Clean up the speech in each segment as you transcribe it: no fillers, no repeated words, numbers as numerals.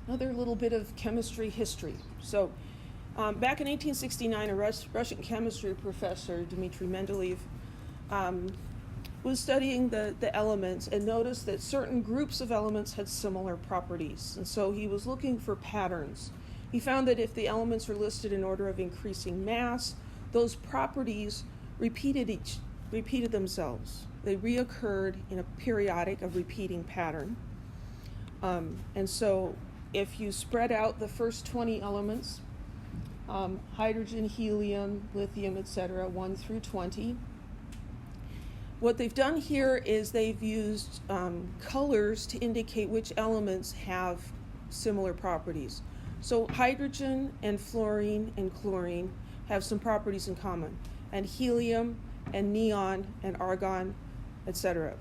Another little bit of chemistry history. So, back in 1869, a Russian chemistry professor, Dmitry Mendeleev, was studying the elements and noticed that certain groups of elements had similar properties. And so he was looking for patterns. He found that if the elements were listed in order of increasing mass, those properties repeated themselves. They reoccurred in a periodic, a repeating pattern. And so if you spread out the first 20 elements, hydrogen, helium, lithium, etc., 1 through 20, what they've done here is they've used colors to indicate which elements have similar properties. So hydrogen and fluorine and chlorine have some properties in common, and helium and neon and argon, etc.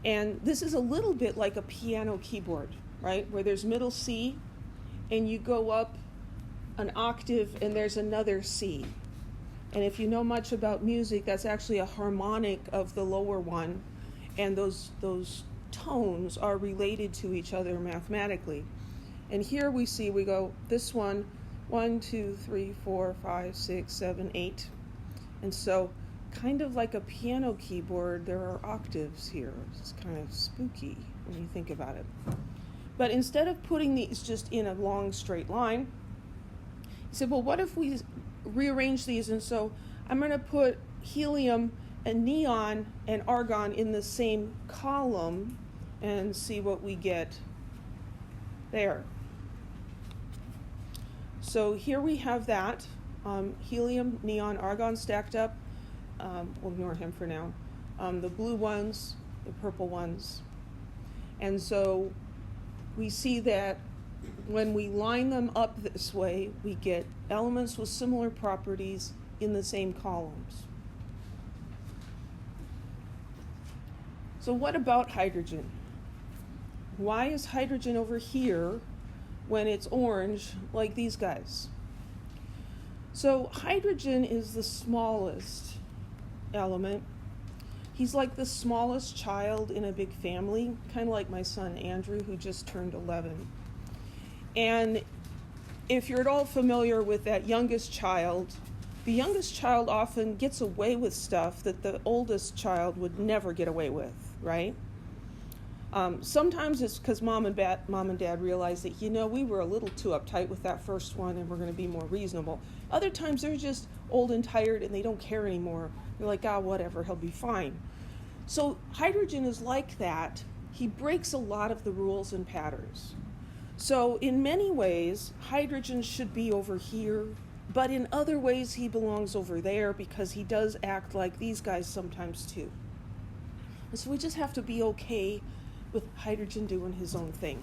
And this is a little bit like a piano keyboard, right? Where there's middle C, and you go up an octave, and there's another C. And if you know much about music, that's actually a harmonic of the lower one, and those tones are related to each other mathematically. And here we go, this one, 1, 2, 3, 4, 5, 6, 7, 8. And so, kind of like a piano keyboard, there are octaves here. It's kind of spooky when you think about it. But instead of putting these just in a long straight line, he said, well, what if we rearrange these? And so I'm going to put helium and neon and argon in the same column and see what we get there. So here we have that, helium, neon, argon stacked up. We'll ignore him for now. The blue ones, the purple ones. And so we see that when we line them up this way, we get elements with similar properties in the same columns. So what about hydrogen? Why is hydrogen over here when it's orange like these guys? So hydrogen is the smallest element. He's like the smallest child in a big family, kind of like my son Andrew, who just turned 11. And if you're at all familiar with that youngest child, the youngest child often gets away with stuff that the oldest child would never get away with, right? Sometimes it's because mom and dad realize that, we were a little too uptight with that first one and we're going to be more reasonable. Other times they're just old and tired and they don't care anymore. They're like, whatever, he'll be fine. So hydrogen is like that. He breaks a lot of the rules and patterns. So in many ways, hydrogen should be over here, but in other ways he belongs over there because he does act like these guys sometimes too. And so we just have to be okay with hydrogen doing his own thing.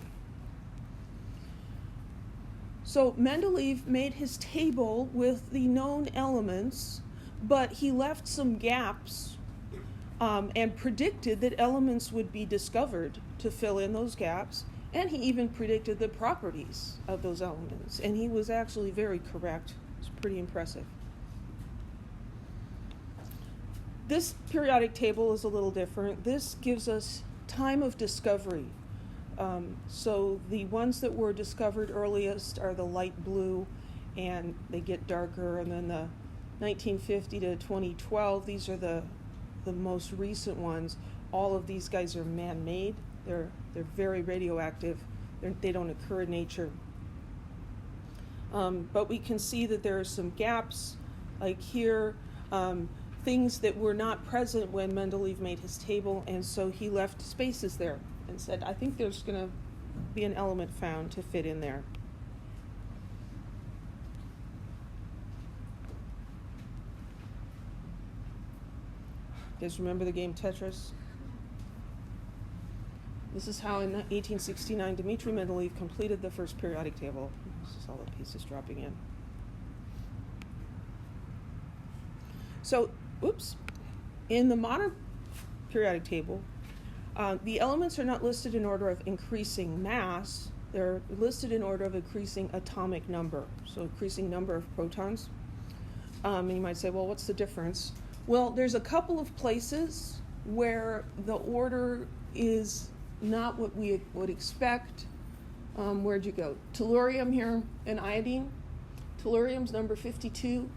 So Mendeleev made his table with the known elements, but he left some gaps and predicted that elements would be discovered to fill in those gaps, and he even predicted the properties of those elements, and he was actually very correct. It's pretty impressive. This periodic table is a little different. This gives us time of discovery. So the ones that were discovered earliest are the light blue, and they get darker, and then the 1950 to 2012, these are the most recent ones. All of these guys are man-made. They're very radioactive. They don't occur in nature. But we can see that there are some gaps, like here, things that were not present when Mendeleev made his table, and so he left spaces there and said, I think there's going to be an element found to fit in there. You guys remember the game Tetris? This is how in 1869 Dmitry Mendeleev completed the first periodic table. This is all the pieces dropping in. So, in the modern periodic table, the elements are not listed in order of increasing mass. They're listed in order of increasing atomic number, so increasing number of protons. And you might say, well, what's the difference? Well, there's a couple of places where the order is not what we would expect. Where'd you go? Tellurium here and iodine. Tellurium's number 52,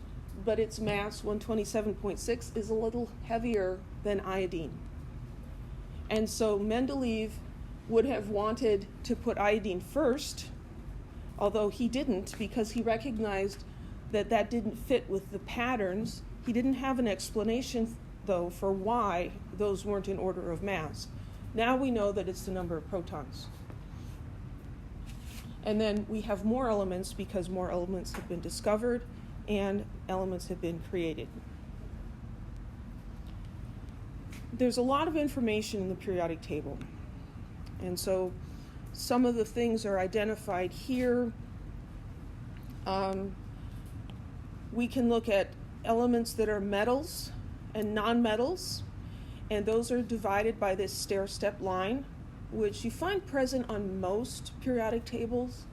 but its mass, 127.6, is a little heavier than iodine. And so Mendeleev would have wanted to put iodine first, although he didn't, because he recognized that that didn't fit with the patterns. He didn't have an explanation, though, for why those weren't in order of mass. Now we know that it's the number of protons. And then we have more elements because more elements have been discovered and elements have been created. There's a lot of information in the periodic table. And so some of the things are identified here. We can look at elements that are metals and nonmetals, and those are divided by this stair-step line, which you find present on most periodic tables.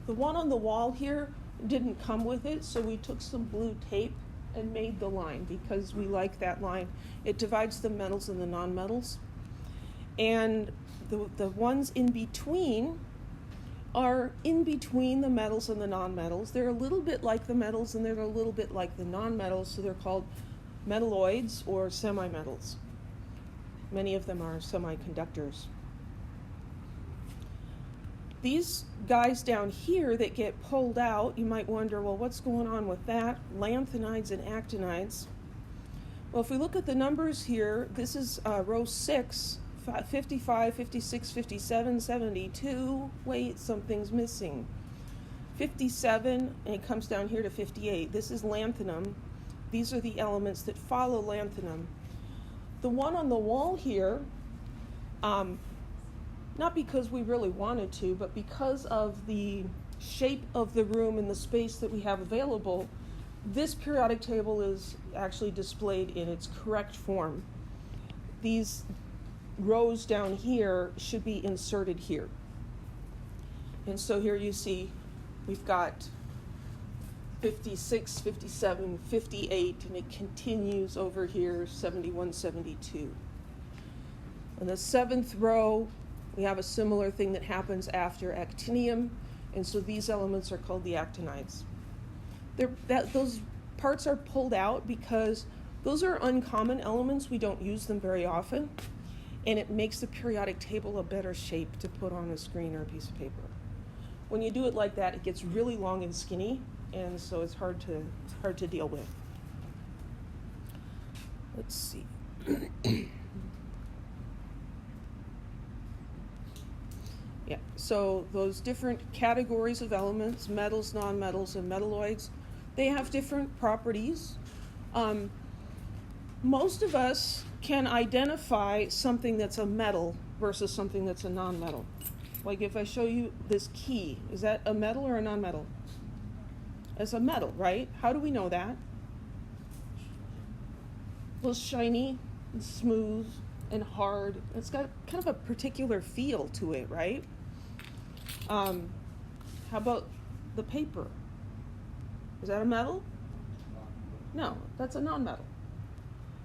The one on the wall here didn't come with it, so we took some blue tape and made the line because we like that line. It divides the metals and the nonmetals. And the ones in between are in between the metals and the nonmetals. They're a little bit like the metals and they're a little bit like the nonmetals, so they're called metalloids or semimetals. Many of them are semiconductors. These guys down here that get pulled out, you might wonder, well, what's going on with that? Lanthanides and actinides. Well, if we look at the numbers here, this is row 6, 55, 56, 57, 72. Wait, something's missing. 57, and it comes down here to 58. This is lanthanum. These are the elements that follow lanthanum. The one on the wall here, not because we really wanted to, but because of the shape of the room and the space that we have available, this periodic table is actually displayed in its correct form. These rows down here should be inserted here. And so here you see we've got 56, 57, 58, and it continues over here, 71, 72. In the 7th row, we have a similar thing that happens after actinium, and so these elements are called the actinides. Those parts are pulled out because those are uncommon elements. We don't use them very often, and it makes the periodic table a better shape to put on a screen or a piece of paper. When you do it like that, it gets really long and skinny, and so it's hard to deal with. Let's see. Yeah, so those different categories of elements, metals, nonmetals, and metalloids, they have different properties. Most of us can identify something that's a metal versus something that's a nonmetal. Like if I show you this key, is that a metal or a nonmetal? It's a metal, right? How do we know that? Well, it's shiny and smooth and hard. It's got kind of a particular feel to it, right? How about the paper? Is that a metal? No, that's a nonmetal.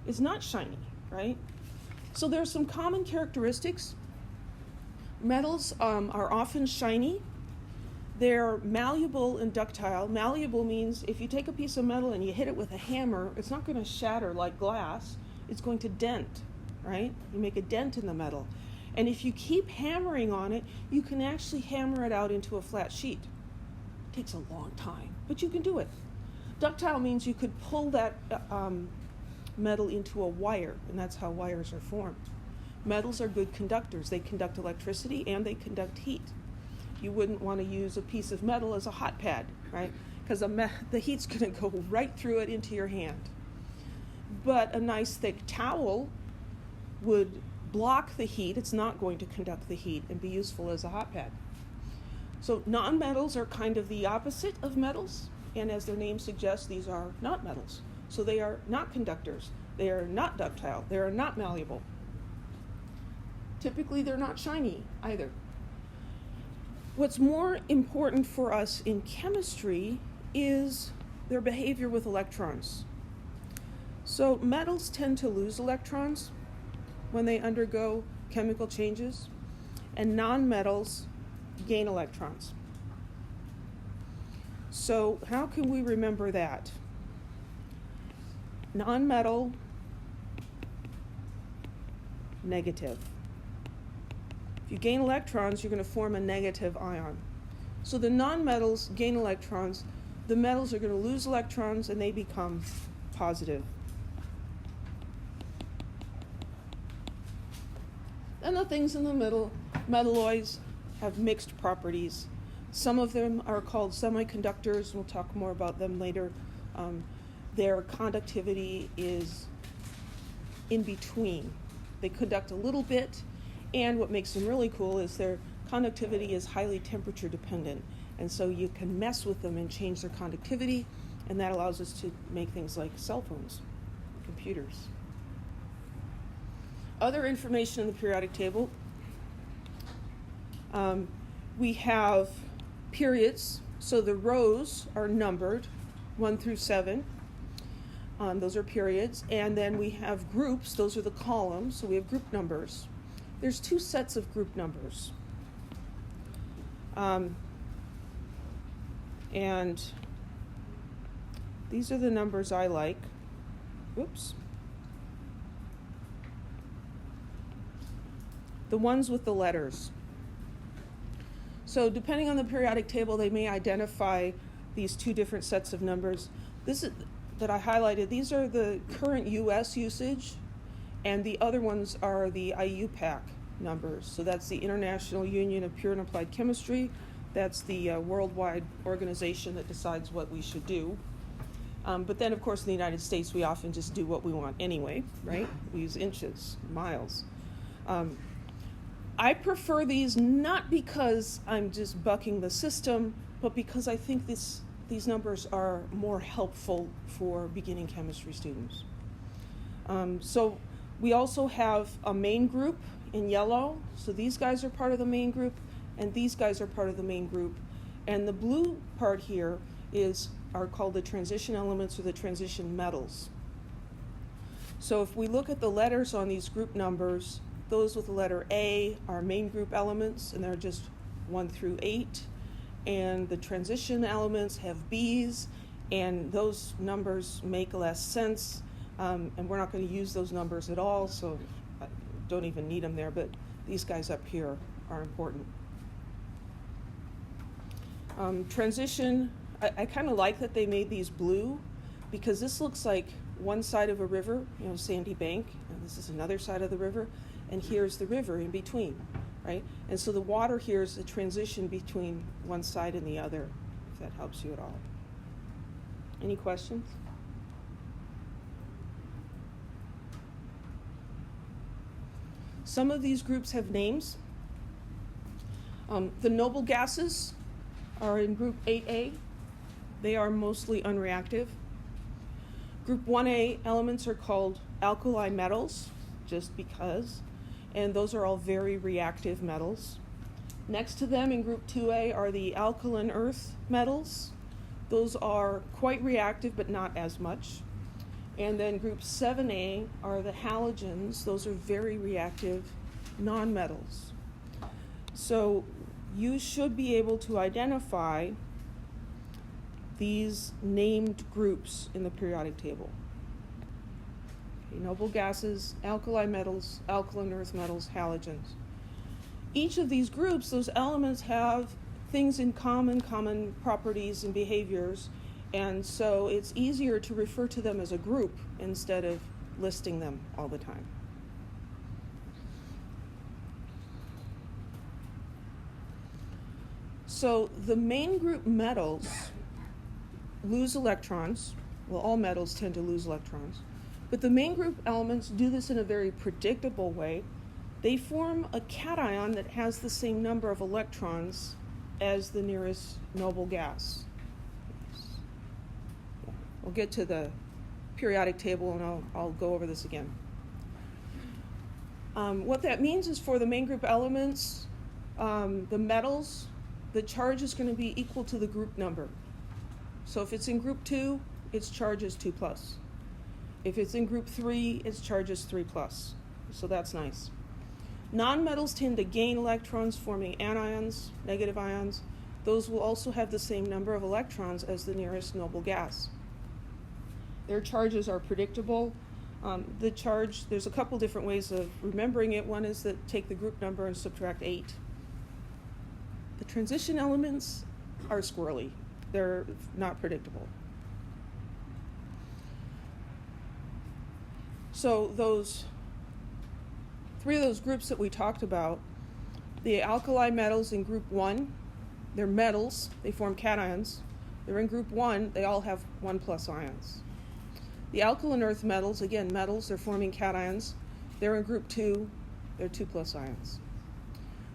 It's not shiny, right? So there's some common characteristics. Metals are often shiny. They're malleable and ductile. Malleable means if you take a piece of metal and you hit it with a hammer, it's not going to shatter like glass. It's going to dent, right? You make a dent in the metal. And if you keep hammering on it, you can actually hammer it out into a flat sheet. It takes a long time, but you can do it. Ductile means you could pull that metal into a wire, and that's how wires are formed. Metals are good conductors. They conduct electricity and they conduct heat. You wouldn't want to use a piece of metal as a hot pad, right? Because the heat's going to go right through it into your hand. But a nice thick towel would block the heat. It's not going to conduct the heat and be useful as a hot pad. So nonmetals are kind of the opposite of metals, and as their name suggests, these are not metals. So they are not conductors. They are not ductile. They are not malleable. Typically, they're not shiny either. What's more important for us in chemistry is their behavior with electrons. So metals tend to lose electrons when they undergo chemical changes, and nonmetals gain electrons. So how can we remember that? Non-metal, negative. If you gain electrons, you're going to form a negative ion. So the nonmetals gain electrons, the metals are going to lose electrons, and they become positive. And the things in the middle, metalloids, have mixed properties. Some of them are called semiconductors. We'll talk more about them later. Their conductivity is in between. They conduct a little bit, and what makes them really cool is their conductivity is highly temperature dependent. And so you can mess with them and change their conductivity, and that allows us to make things like cell phones, computers. Other information in the periodic table. We have periods, so the rows are numbered, 1 through 7. Those are periods. And then we have groups, those are the columns, so we have group numbers. There's 2 sets of group numbers. And these are the numbers I like. Whoops. The ones with the letters. So depending on the periodic table, they may identify these 2 different sets of numbers. This is that I highlighted. These are the current U.S. usage, and the other ones are the IUPAC numbers. So that's the International Union of Pure and Applied Chemistry. That's the worldwide organization that decides what we should do. But then, of course, in the United States, we often just do what we want anyway, right? We use inches, miles. I prefer these not because I'm just bucking the system, but because I think these numbers are more helpful for beginning chemistry students. So we also have a main group in yellow. So these guys are part of the main group, and these guys are part of the main group. And the blue part here are called the transition elements or the transition metals. So if we look at the letters on these group numbers, those with the letter A are main group elements, and they're just 1 through 8. And the transition elements have Bs, and those numbers make less sense. And we're not going to use those numbers at all, so I don't even need them there, but these guys up here are important. Transition, I kind of like that they made these blue, because this looks like one side of a river, Sandy Bank, and this is another side of the river, and here's the river in between, right? And so the water here is a transition between one side and the other, if that helps you at all. Any questions? Some of these groups have names. The noble gases are in group 8A. They are mostly unreactive. Group 1A elements are called alkali metals, just because, and those are all very reactive metals. Next to them in group 2A are the alkaline earth metals. Those are quite reactive, but not as much. And then group 7A are the halogens. Those are very reactive nonmetals. So you should be able to identify these named groups in the periodic table. Okay, noble gases, alkali metals, alkaline earth metals, halogens. Each of these groups, those elements have things in common properties and behaviors, and so it's easier to refer to them as a group instead of listing them all the time. So the main group metals lose electrons. Well, all metals tend to lose electrons. But the main group elements do this in a very predictable way. They form a cation that has the same number of electrons as the nearest noble gas. We'll get to the periodic table and I'll go over this again. What that means is for the main group elements, the metals, the charge is going to be equal to the group number. So if it's in group 2, its charge is 2+. If it's in group 3, its charge is 3+. So that's nice. Nonmetals tend to gain electrons, forming anions, negative ions. Those will also have the same number of electrons as the nearest noble gas. Their charges are predictable. The charge, there's a couple different ways of remembering it. One is that take the group number and subtract 8. The transition elements are squirrely. They're not predictable. So those 3 of those groups that we talked about, the alkali metals in group 1, they're metals, they form cations. They're in group 1, they all have 1+ ions. The alkaline earth metals, again, metals, they're forming cations. They're in group 2, they're 2+ ions.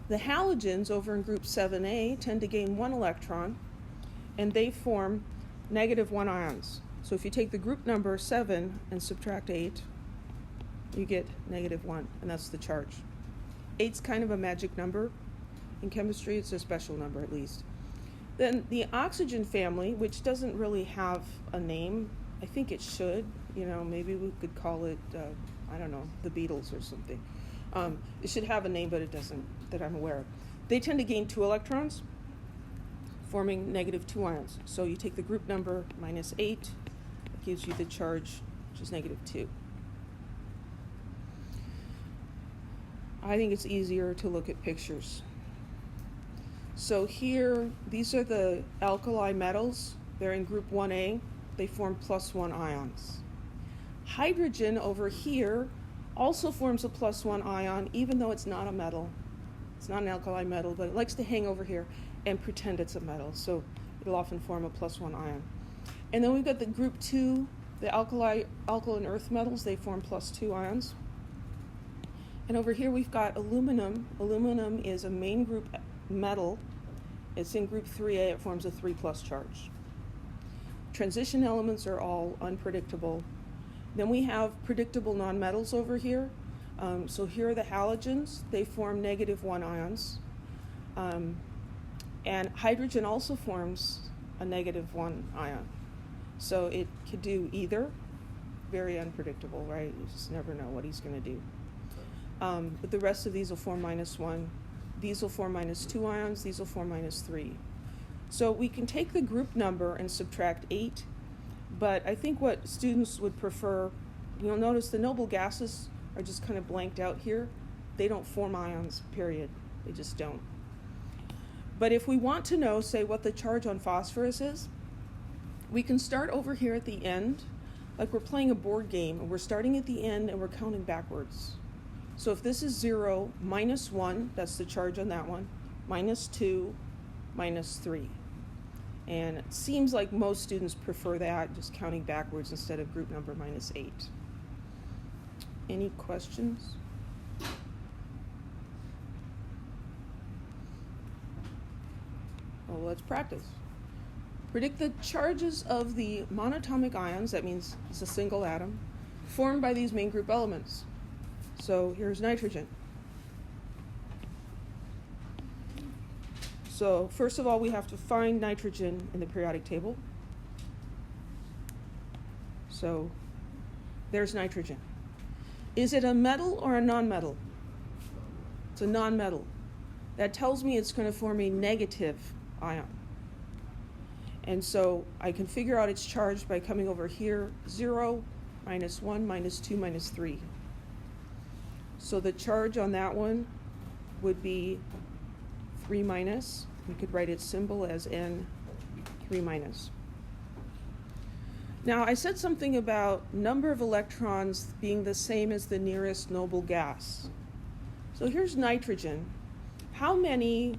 The halogens over in group 7a tend to gain 1 electron, and they form -1 ions. So if you take the group number 7 and subtract 8, you get -1, and that's the charge. 8's kind of a magic number. In chemistry, it's a special number at least. Then the oxygen family, which doesn't really have a name, I think it should, maybe we could call it, I don't know, the Beatles or something. It should have a name, but it doesn't, that I'm aware of. They tend to gain 2 electrons, forming -2 ions. So you take the group number -8, it gives you the charge, which is -2. I think it's easier to look at pictures. So here, these are the alkali metals. They're in group 1a. They form +1 ions. Hydrogen over here also forms a +1 ion, even though it's not a metal. It's not an alkali metal, but it likes to hang over here and pretend it's a metal. So it'll often form a +1 ion. And then we've got the group 2, the alkaline earth metals. They form +2 ions. And over here we've got aluminum. Aluminum is a main group metal. It's in group 3a. It forms a 3+ charge. Transition elements are all unpredictable. Then we have predictable nonmetals over here. So here are the halogens. They form -1 ions. And hydrogen also forms a -1 ion. So it could do either. Very unpredictable, right? You just never know what he's going to do. But the rest of these will form -1. These will form -2 ions. These will form -3. So we can take the group number and subtract 8, but I think what students would prefer, you'll notice the noble gases are just kind of blanked out here. They don't form ions, period. They just don't. But if we want to know, say, what the charge on phosphorus is, we can start over here at the end, like we're playing a board game, and we're starting at the end and we're counting backwards. So if this is 0, -1, that's the charge on that one, -2, -3. And it seems like most students prefer that, just counting backwards instead of group number -8. Any questions? Well, let's practice. Predict the charges of the monatomic ions, that means it's a single atom, formed by these main group elements. So here's nitrogen. So first of all, we have to find nitrogen in the periodic table. So there's nitrogen. Is it a metal or a nonmetal? It's a nonmetal. That tells me it's going to form a negative ion. And so I can figure out its charge by coming over here, 0, -1, -2, -3. So the charge on that one would be 3-. We could write its symbol as N, 3-. Now I said something about number of electrons being the same as the nearest noble gas. So here's nitrogen. How many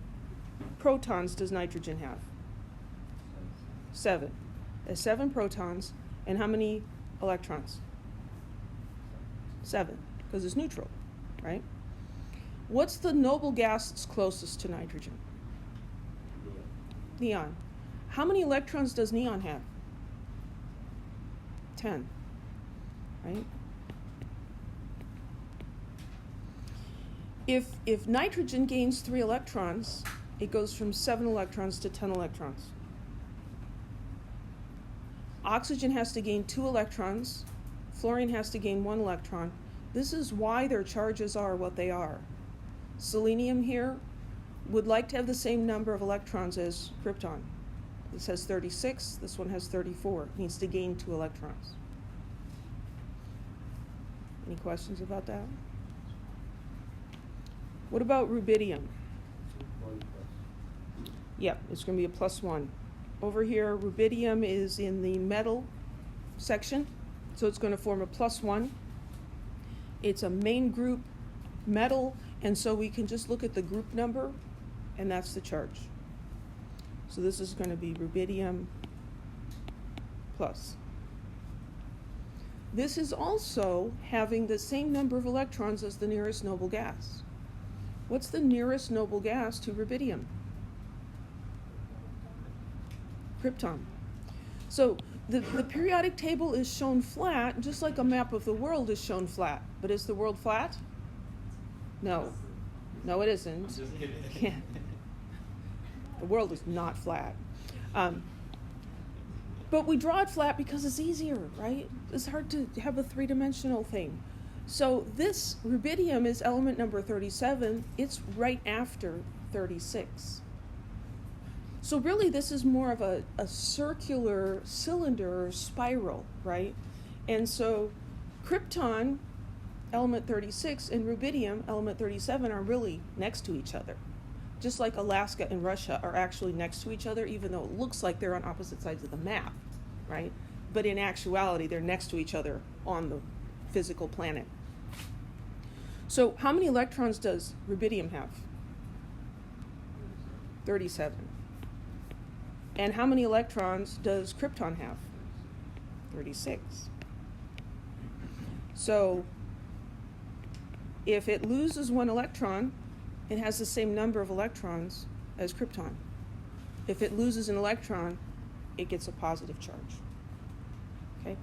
protons does nitrogen have? 7. It has 7 protons. And how many electrons? 7, because it's neutral, right? What's the noble gas that's closest to nitrogen? Neon. How many electrons does neon have? 10, right? If nitrogen gains 3 electrons, it goes from 7 electrons to 10 electrons. Oxygen has to gain 2 electrons. Fluorine has to gain 1 electron. This is why their charges are what they are. Selenium here would like to have the same number of electrons as krypton. This has 36, this one has 34. It needs to gain 2 electrons. Any questions about that? What about rubidium? Yeah, it's going to be a +1. Over here, rubidium is in the metal section, so it's going to form a +1. It's a main group metal, and so we can just look at the group number, and that's the charge. So this is going to be rubidium plus. This is also having the same number of electrons as the nearest noble gas. What's the nearest noble gas to rubidium? Krypton. So the periodic table is shown flat, just like a map of the world is shown flat. But is the world flat? No. No, it isn't. Yeah. The world is not flat. But we draw it flat because it's easier, right? It's hard to have a three-dimensional thing. So this rubidium is element number 37. It's right after 36. So really this is more of a circular cylinder or spiral, right? And so krypton, element 36, and rubidium, element 37, are really next to each other. Just like Alaska and Russia are actually next to each other, even though it looks like they're on opposite sides of the map, right? But in actuality, they're next to each other on the physical planet. So how many electrons does rubidium have? 37. And how many electrons does krypton have? 36. So if it loses 1 electron, it has the same number of electrons as krypton. If it loses an electron, it gets a positive charge. Okay?